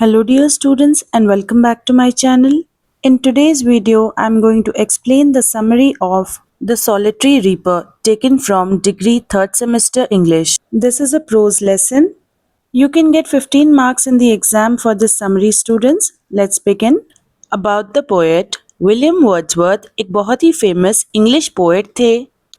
Hello dear students and welcome back to my channel. In today's video, I'm going to explain the summary of The Solitary Reaper taken from Degree 3rd Semester English. This is a prose lesson. You can get 15 marks in the exam for this summary students. Let's begin. About the poet, William Wordsworth एक बहुत ही famous English poet थे।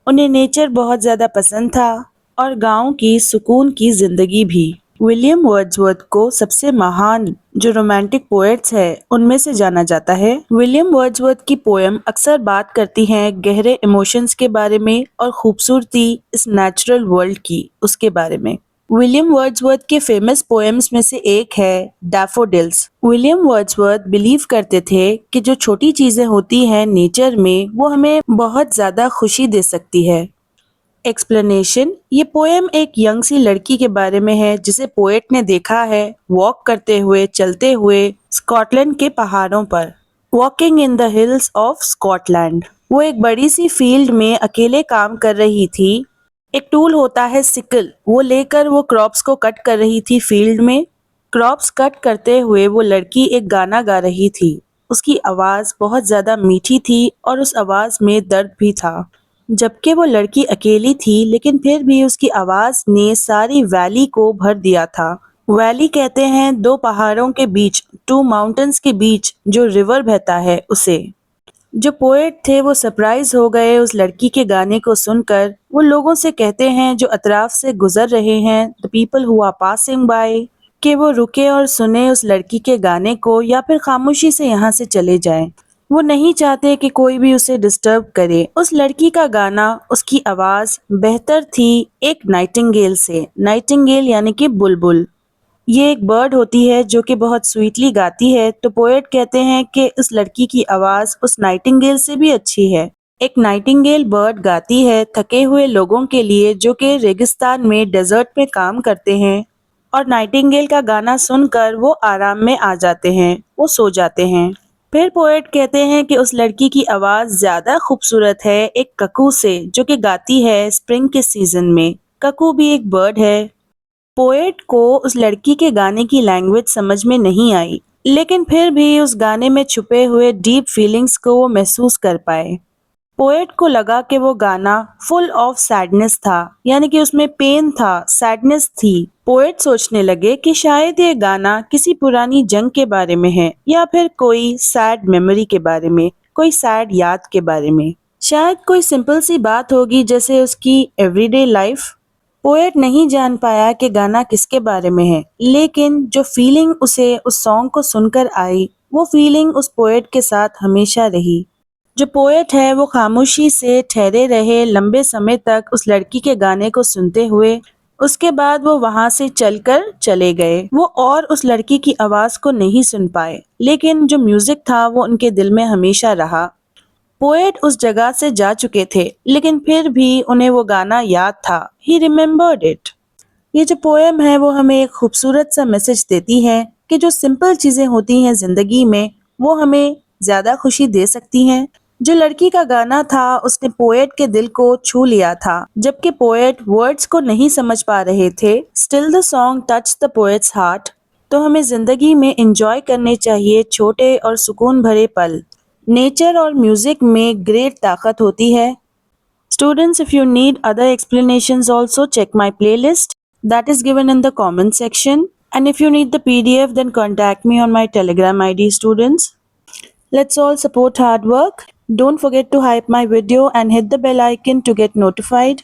उन्हें nature बहुत ज़्यादा पसंद था और गांव की सुकून की जिंदगी भी। विलियम वर्ड्सवर्थ को सबसे महान जो रोमांटिक पोएट्स है उनमें से जाना जाता है। विलियम वर्ड्सवर्थ की पोएम अक्सर बात करती हैं गहरे इमोशंस के बारे में और खूबसूरती इस नेचुरल वर्ल्ड की उसके बारे में। विलियम वर्ड्सवर्थ के फेमस पोएम्स में से एक है डैफोडिल्स। विलियम वर्ड्सवर्थ बिलीव करते थे कि जो छोटी चीजें होती हैं नेचर में वो हमें बहुत ज्यादा खुशी दे सकती है। एक्सप्लेनेशन, ये पोएम एक यंग सी लड़की के बारे में है जिसे पोएट ने देखा है वॉक करते हुए चलते हुए स्कॉटलैंड के पहाड़ों पर। Walking in the hills of Scotland. वो एक बड़ी सी फील्ड में अकेले काम कर रही थी। एक टूल होता है सिकल, वो लेकर वो क्रॉप्स को कट कर रही थी फील्ड में। क्रॉप्स कट करते हुए वो लड़की एक गाना गा रही थी। उसकी आवाज बहुत ज्यादा मीठी थी और उस आवाज में दर्द भी था। जबकि वो लड़की अकेली थी लेकिन फिर भी उसकी आवाज ने सारी वैली को भर दिया था। वैली कहते हैं दो पहाड़ों के बीच, टू माउंटेन्स के बीच जो रिवर बहता है उसे। जो पोएट थे वो सरप्राइज हो गए उस लड़की के गाने को सुनकर। वो लोगों से कहते हैं जो अतराफ से गुजर रहे हैं, the people who are passing by, कि वो रुके और सुने उस लड़की के गाने को या फिर खामोशी से यहाँ से चले जाएं। वो नहीं चाहते कि कोई भी उसे डिस्टर्ब करे। उस लड़की का गाना, उसकी आवाज बेहतर थी एक नाइटिंगेल से। नाइटिंगेल यानी कि बुलबुल। ये एक बर्ड होती है जो कि बहुत स्वीटली गाती है। तो पोएट कहते हैं कि उस लड़की की आवाज उस नाइटिंगेल से भी अच्छी है। एक नाइटिंगेल बर्ड गाती है थके हुए लोगों के लिए जो कि रेगिस्तान में डेजर्ट में काम करते हैं, और नाइटिंगेल का गाना सुनकर वो आराम में आ जाते हैं, वो सो जाते हैं। फिर पोएट कहते हैं कि उस लड़की की आवाज ज्यादा खूबसूरत है एक ककू से जो कि गाती है स्प्रिंग के सीजन में। ककू भी एक बर्ड है। पोएट को उस लड़की के गाने की लैंग्वेज समझ में नहीं आई, लेकिन फिर भी उस गाने में छुपे हुए डीप फीलिंग्स को वो महसूस कर पाए। पोएट को लगा कि वो गाना फुल ऑफ सैडनेस था, यानी कि उसमें पेन था, सैडनेस थी। पोएट सोचने लगे कि शायद ये गाना किसी पुरानी जंग के बारे में है या फिर कोई सैड मेमोरी के बारे में, कोई सैड याद के बारे में। शायद कोई सिंपल सी बात होगी जैसे उसकी एवरीडे लाइफ। पोएट नहीं जान पाया कि गाना किसके बारे में है, लेकिन जो फीलिंग उसे उस सॉन्ग को सुनकर आई वो फीलिंग उस पोएट के साथ हमेशा रही। जो पोएट है वो खामोशी से ठहरे रहे लंबे समय तक उस लड़की के गाने को सुनते हुए। उसके बाद वो वहां से चलकर चले गए। वो और उस लड़की की आवाज को नहीं सुन पाए, लेकिन जो म्यूजिक था वो उनके दिल में हमेशा रहा। पोएट उस जगह से जा चुके थे, लेकिन फिर भी उन्हें वो गाना याद था। ही रिमेम्बर्ड इट। ये जो पोएम है वो हमें एक खूबसूरत सा मैसेज देती है कि जो सिंपल चीजें होती हैं जिंदगी में वो हमें ज्यादा खुशी दे सकती हैं। जो लड़की का गाना था उसने पोएट के दिल को छू लिया था, जबकि पोएट वर्ड्स को नहीं समझ पा रहे थे। Still the song touch the poets heart. तो हमें जिंदगी में एंजॉय करने चाहिए छोटे और सुकून भरे पल। नेचर और म्यूजिक में ग्रेट ताकत होती है। Students, if you need other explanations also, check my playlist that is given in the comment section. And if you need the PDF, then contact me on my Telegram ID, students. Let's all support hard work. Don't forget to hype my video and hit the bell icon to get notified.